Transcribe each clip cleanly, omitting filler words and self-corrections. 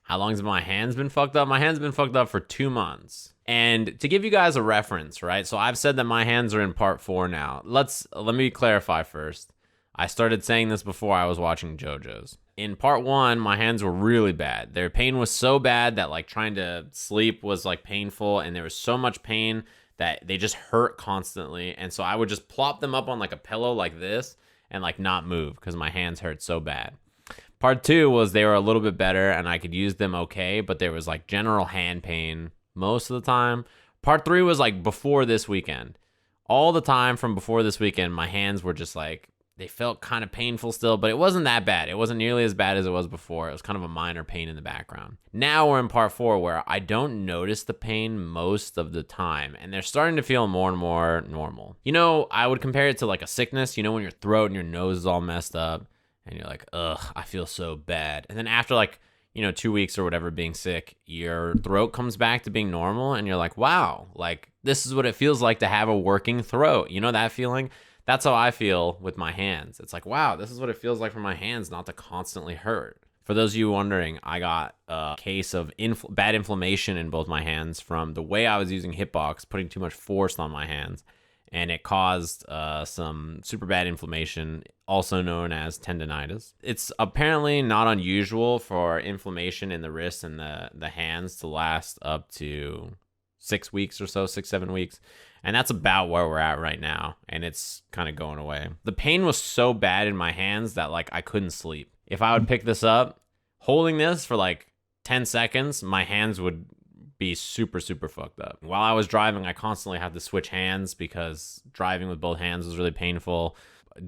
How long has my hands been fucked up? My hands been fucked up for 2 months. And to give you guys a reference, right? So I've said that my hands are in part 4 now. Let me clarify first. I started saying this before I was watching JoJo's. In part 1, my hands were really bad. Their pain was so bad that like trying to sleep was like painful, and there was so much pain that they just hurt constantly. And so I would just plop them up on like a pillow like this and like not move because my hands hurt so bad. Part 2 was they were a little bit better and I could use them okay, but there was like general hand pain most of the time. Part 3 was like before this weekend. All the time from before this weekend, my hands were just like, they felt kind of painful still, but it wasn't that bad. It wasn't nearly as bad as it was before. It was kind of a minor pain in the background. Now we're in part 4 where I don't notice the pain most of the time, and they're starting to feel more and more normal. You know, I would compare it to like a sickness, you know, when your throat and your nose is all messed up and you're like, ugh, I feel so bad. And then after like, 2 weeks or whatever being sick, your throat comes back to being normal and you're like, wow, like this is what it feels like to have a working throat. You know that feeling? That's how I feel with my hands. It's like, wow, this is what it feels like for my hands not to constantly hurt. For those of you wondering, I got a case of bad inflammation in both my hands from the way I was using Hitbox, putting too much force on my hands, and it caused some super bad inflammation, also known as tendonitis. It's apparently not unusual for inflammation in the wrists and the hands to last up to 6 weeks or so, 6-7 weeks. And that's about where we're at right now. And it's kind of going away. The pain was so bad in my hands that like I couldn't sleep. If I would pick this up, holding this for like 10 seconds, my hands would be super, super fucked up. While I was driving, I constantly had to switch hands because driving with both hands was really painful.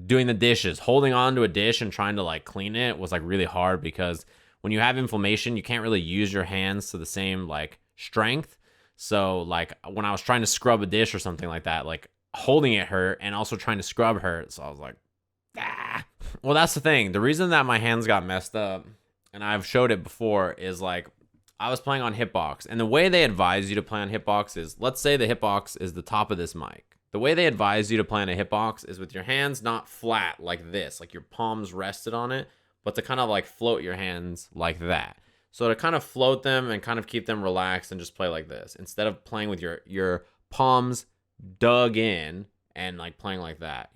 Doing the dishes, holding on to a dish and trying to like clean it was like really hard because when you have inflammation, you can't really use your hands to the same like strength. So like when I was trying to scrub a dish or something like that, like holding it hurt and also trying to scrub hurt. So I was like, ah. Well, that's the thing. The reason that my hands got messed up, and I've showed it before, is like I was playing on Hitbox. And the way they advise you to play on Hitbox is, let's say the Hitbox is the top of this mic. The way they advise you to play on a Hitbox is with your hands not flat like this, like your palms rested on it, but to kind of like float your hands like that. So to kind of float them and kind of keep them relaxed and just play like this, instead of playing with your palms dug in and like playing like that,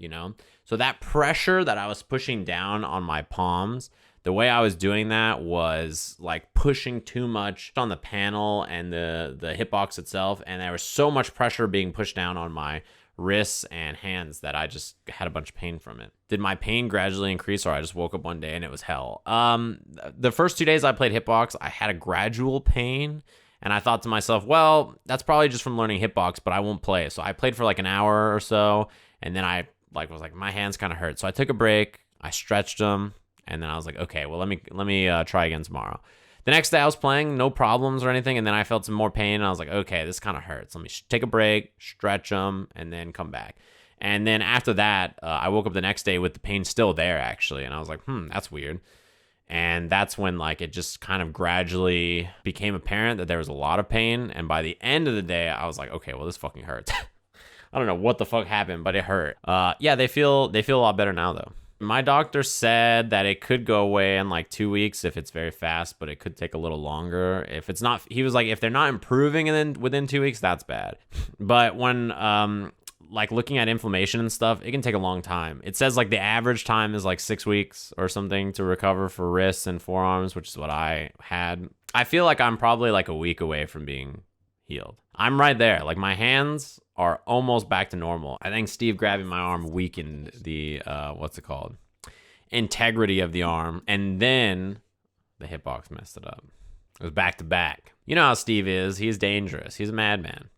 So that pressure that I was pushing down on my palms, the way I was doing that was like pushing too much on the panel and the hitbox itself. And there was so much pressure being pushed down on my wrists and hands that I just had a bunch of pain from it. Did my pain gradually increase, or I just woke up one day and it was hell? The first 2 days I played Hitbox, I had a gradual pain, and I thought to myself, well, that's probably just from learning Hitbox, but I won't play. So I played for like an hour or so, and then I was like, my hands kind of hurt. So I took a break, I stretched them, and then I was like, okay, well, let me try again tomorrow. The next day I was playing, no problems or anything, and then I felt some more pain, and I was like, okay, this kind of hurts. Let me take a break, stretch them, and then come back. And then after that, I woke up the next day with the pain still there, actually, and I was like, that's weird. And that's when like it just kind of gradually became apparent that there was a lot of pain, and by the end of the day, I was like, okay, well, this fucking hurts. I don't know what the fuck happened, but it hurt. Yeah, they feel a lot better now, though. My doctor said that it could go away in like 2 weeks if it's very fast, but it could take a little longer. If it's not, he was like, if they're not improving and then within 2 weeks, that's bad. But when like looking at inflammation and stuff, it can take a long time. It says like the average time is like 6 weeks or something to recover for wrists and forearms, which is what I had. I feel like I'm probably like a week away from being healed. I'm right there. Like my hands are almost back to normal. I think Steve grabbing my arm weakened the, integrity of the arm. And then the hitbox messed it up. It was back to back. You know how Steve is. He's dangerous. He's a madman.